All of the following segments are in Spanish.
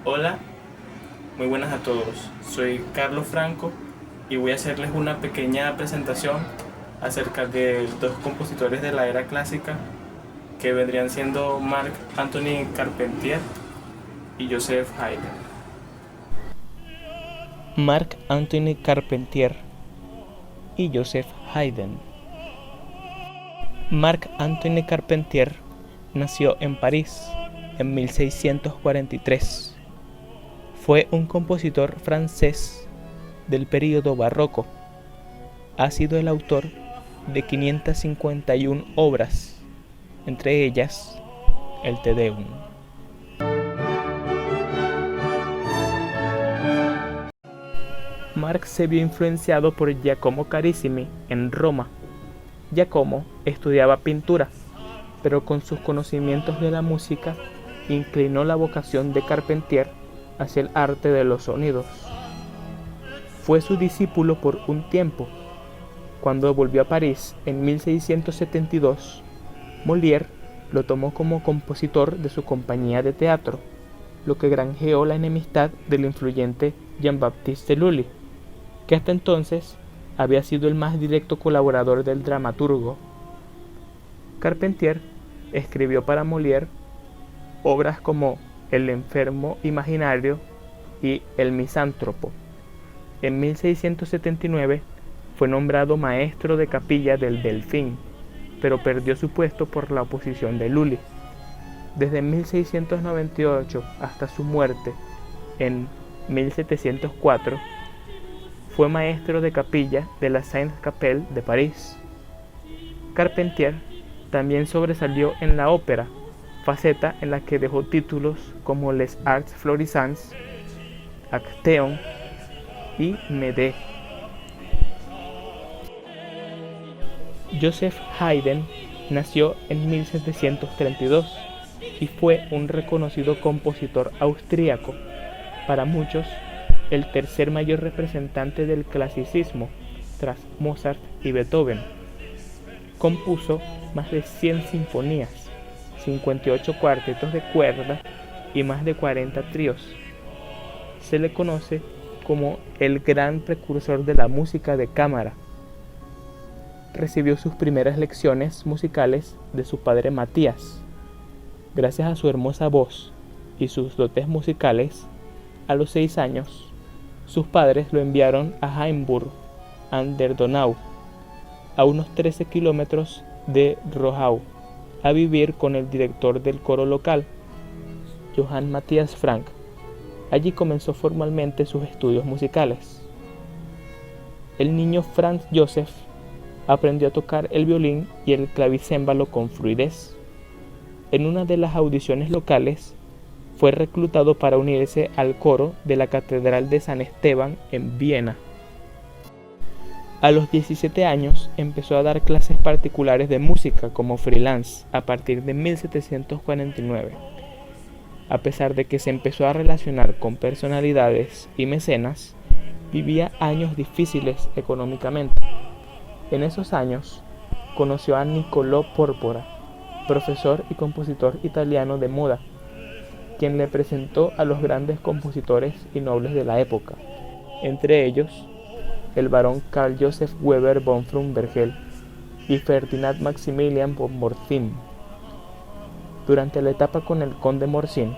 Hola, muy buenas a todos. Soy Carlos Franco y voy a hacerles una pequeña presentación acerca de dos compositores de la era clásica que vendrían siendo Marc Anthony Carpentier y Joseph Haydn. Marc Anthony Carpentier y Joseph Haydn. Marc Anthony Carpentier nació en París en 1643. Fue un compositor francés del período barroco. Ha sido el autor de 551 obras, entre ellas el Te Deum. Marc se vio influenciado por Giacomo Carissimi en Roma. Giacomo estudiaba pintura, pero con sus conocimientos de la música inclinó la vocación de Carpentier hacia el arte de los sonidos. Fue su discípulo por un tiempo. Cuando volvió a París en 1672, Molière lo tomó como compositor de su compañía de teatro, lo que granjeó la enemistad del influyente Jean-Baptiste Lully, que hasta entonces había sido el más directo colaborador del dramaturgo. Carpentier escribió para Molière obras como El enfermo imaginario y El misántropo. En 1679 fue nombrado maestro de capilla del Delfín, pero perdió su puesto por la oposición de Lully. Desde 1698 hasta su muerte en 1704, fue maestro de capilla de la Sainte-Capelle de París. Carpentier también sobresalió en la ópera, faceta en la que dejó títulos como Les Arts Florissants, Acteon y Médée. Joseph Haydn nació en 1732 y fue un reconocido compositor austríaco, para muchos el tercer mayor representante del clasicismo tras Mozart y Beethoven. Compuso más de 100 sinfonías, 58 cuartetos de cuerda y más de 40 tríos. Se le conoce como el gran precursor de la música de cámara. Recibió sus primeras lecciones musicales de su padre Matías. Gracias a su hermosa voz y sus dotes musicales, a los 6 años, sus padres lo enviaron a Haimburg an der Donau, a unos 13 kilómetros de Rohau, a vivir con el director del coro local, Johann Matthias Frank. Allí comenzó formalmente sus estudios musicales. El niño Franz Joseph aprendió a tocar el violín y el clavicémbalo con fluidez. En una de las audiciones locales, fue reclutado para unirse al coro de la Catedral de San Esteban en Viena. A los 17 años empezó a dar clases particulares de música como freelance a partir de 1749. A pesar de que se empezó a relacionar con personalidades y mecenas, vivía años difíciles económicamente. En esos años conoció a Niccolò Porpora, profesor y compositor italiano de moda, quien le presentó a los grandes compositores y nobles de la época, entre ellos el barón Carl Joseph Weber von Frumbergel y Ferdinand Maximilian von Morsin. Durante la etapa con el conde Morsin,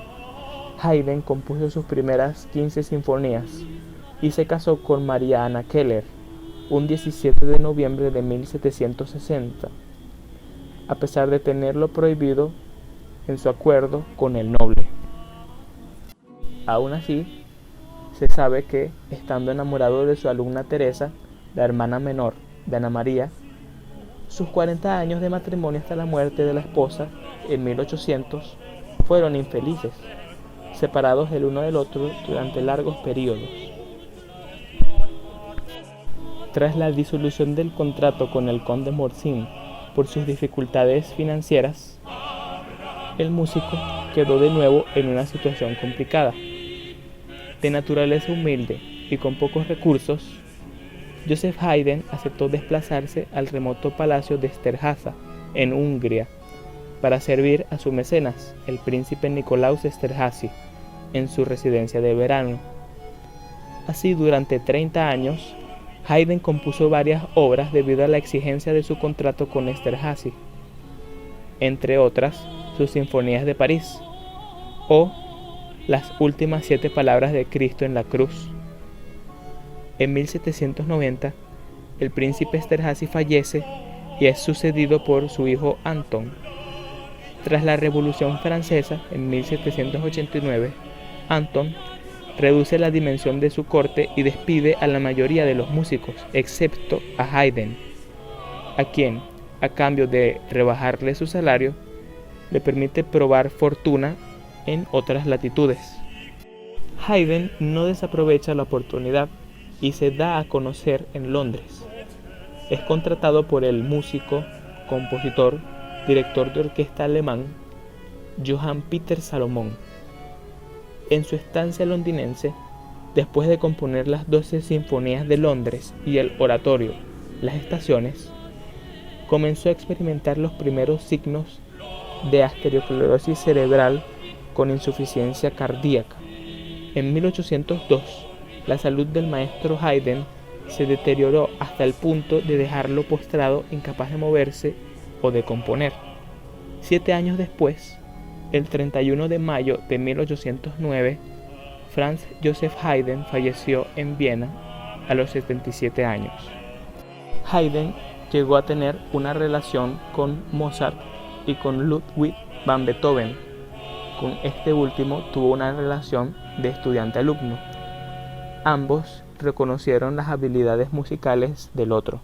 Haydn compuso sus primeras 15 sinfonías y se casó con María Anna Keller un 17 de noviembre de 1760, a pesar de tenerlo prohibido en su acuerdo con el noble. Aún así, se sabe que, estando enamorado de su alumna Teresa, la hermana menor de Ana María, sus 40 años de matrimonio hasta la muerte de la esposa, en 1800, fueron infelices, separados el uno del otro durante largos periodos. Tras la disolución del contrato con el conde Morsin por sus dificultades financieras, el músico quedó de nuevo en una situación complicada. De naturaleza humilde y con pocos recursos, Joseph Haydn aceptó desplazarse al remoto palacio de Esterházy, en Hungría, para servir a su mecenas, el príncipe Nikolaus Esterházy, en su residencia de verano. Así, durante 30 años, Haydn compuso varias obras debido a la exigencia de su contrato con Esterházy, entre otras sus Sinfonías de París o Las últimas 7 palabras de Cristo en la cruz. En 1790, el príncipe Esterházy fallece y es sucedido por su hijo Anton. Tras la Revolución Francesa, en 1789, Anton reduce la dimensión de su corte y despide a la mayoría de los músicos, excepto a Haydn, a quien, a cambio de rebajarle su salario, le permite probar fortuna en otras latitudes. Haydn no desaprovecha la oportunidad y se da a conocer en Londres. Es contratado por el músico, compositor, director de orquesta alemán Johann Peter Salomon. En su estancia londinense, después de componer las 12 sinfonías de Londres y el oratorio Las Estaciones, comenzó a experimentar los primeros signos de arteriosclerosis cerebral con insuficiencia cardíaca. En 1802, la salud del maestro Haydn se deterioró hasta el punto de dejarlo postrado, incapaz de moverse o de componer. 7 años después, el 31 de mayo de 1809, Franz Joseph Haydn falleció en Viena a los 77 años. Haydn llegó a tener una relación con Mozart y con Ludwig van Beethoven. Con este último tuvo una relación de estudiante-alumno. Ambos reconocieron las habilidades musicales del otro.